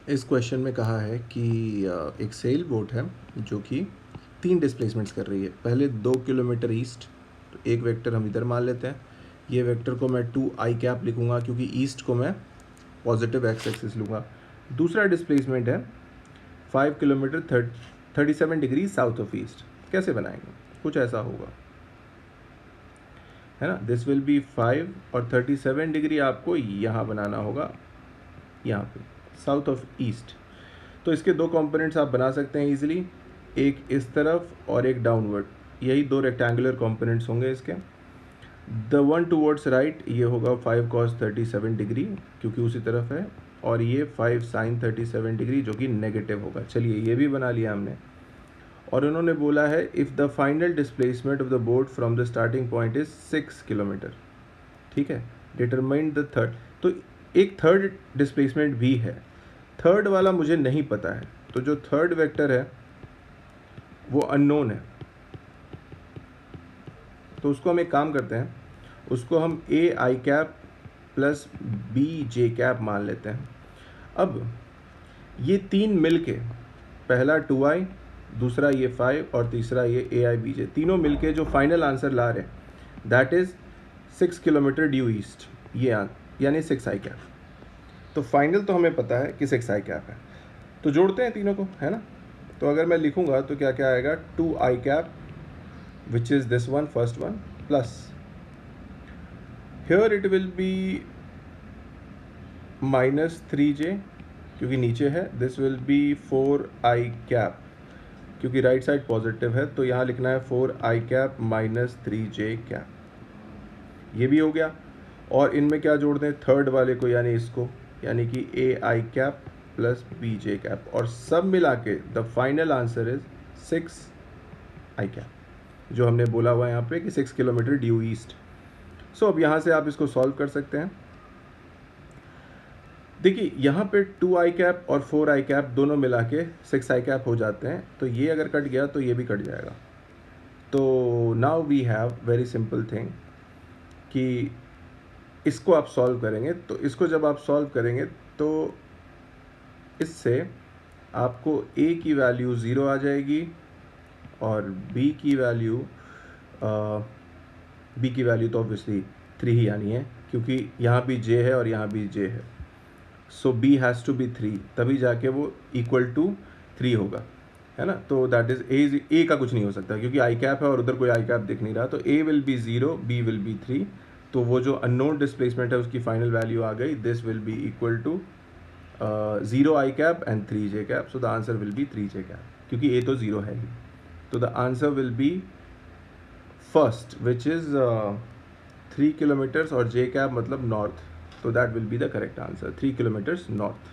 इस क्वेश्चन में कहा है कि एक सेल बोट है जो कि 3 डिस्प्लेसमेंट्स कर रही है। पहले 2 किलोमीटर ईस्ट, तो एक वेक्टर हम इधर मान लेते हैं। ये वेक्टर को मैं 2 आई कैप लिखूँगा क्योंकि ईस्ट को मैं पॉजिटिव एक्स एक्सिस लूँगा। दूसरा डिस्प्लेसमेंट है 5 kilometre 37 degree south of east. कैसे बनाएंगे? कुछ ऐसा होगा, है ना। दिस विल बी 5 और 37 डिग्री आपको यहाँ बनाना होगा, यहाँ पे साउथ ऑफ ईस्ट। तो इसके दो कंपोनेंट्स आप बना सकते हैं इजीली, एक इस तरफ और एक डाउनवर्ड। यही दो रेक्टेंगुलर कंपोनेंट्स होंगे इसके। द वन टूवर्ड्स राइट ये होगा 5 cos 37 डिग्री क्योंकि उसी तरफ है, और ये 5 sin 37 डिग्री जो कि नेगेटिव होगा। चलिए ये भी बना लिया हमने। और उन्होंने बोला है if the final displacement of the boat from the starting point is 6 kilometre. ठीक है, डिटरमाइन द थर्ड। तो एक थर्ड डिस्प्लेसमेंट भी है, थर्ड वाला मुझे नहीं पता है। तो जो थर्ड वेक्टर है वो अननोन है, तो उसको हम एक काम करते हैं, उसको हम A I cap plus B J cap मान लेते हैं। अब ये तीन मिलके, पहला 2i, दूसरा ये 5 और तीसरा ये ए आई बी जे, तीनों मिलके जो फाइनल आंसर ला रहे हैं that is 6 kilometre due east, ये यानी 6 आई कैप। तो फाइनल तो हमें पता है कि 6 आई कैप है, तो जोड़ते हैं तीनों को, है ना। तो अगर मैं लिखूंगा तो क्या क्या आएगा, 2 I cap which is this one, first one, plus here it will be -3j क्योंकि नीचे है। This will be 4 I cap क्योंकि राइट साइड पॉजिटिव है, तो यहाँ लिखना है 4 आई कैप -3j कैप। ये भी हो गया। और इनमें क्या जोड़ दें, थर्ड वाले को यानी इसको, यानी कि A I cap plus B J cap, और सब मिला के the final answer is 6 I cap, जो हमने बोला हुआ है यहाँ पे कि 6 किलोमीटर ड्यू ईस्ट। सो अब यहाँ से आप इसको सॉल्व कर सकते हैं। देखिए यहाँ पे 2 आई कैप और 4 आई कैप दोनों मिला के 6 आई कैप हो जाते हैं, तो ये अगर कट गया तो ये भी कट जाएगा। तो now we have very simple thing कि इसको आप सॉल्व करेंगे, तो इसको जब आप सॉल्व करेंगे तो इससे आपको a की वैल्यू 0 आ जाएगी और b की वैल्यू तो ऑब्वियसली 3 ही आनी है क्योंकि यहाँ भी j है और यहाँ भी j है। सो b हैज़ टू बी 3, तभी जाके वो इक्वल टू 3 होगा, है ना। तो दैट इज a का कुछ नहीं हो सकता क्योंकि आई कैप है और उधर कोई आई कैप दिख नहीं रहा, तो a will be 0, b will be 3। तो वो जो अननोन डिस्प्लेसमेंट है उसकी फाइनल वैल्यू आ गई, this will be equal to 0 I cap and 3 J cap. So the answer will be 3 J cap क्योंकि a तो 0 है ही। तो the answer will be first which is 3 kilometres और जे कैप मतलब नॉर्थ, तो that will be the correct answer, 3 kilometres north.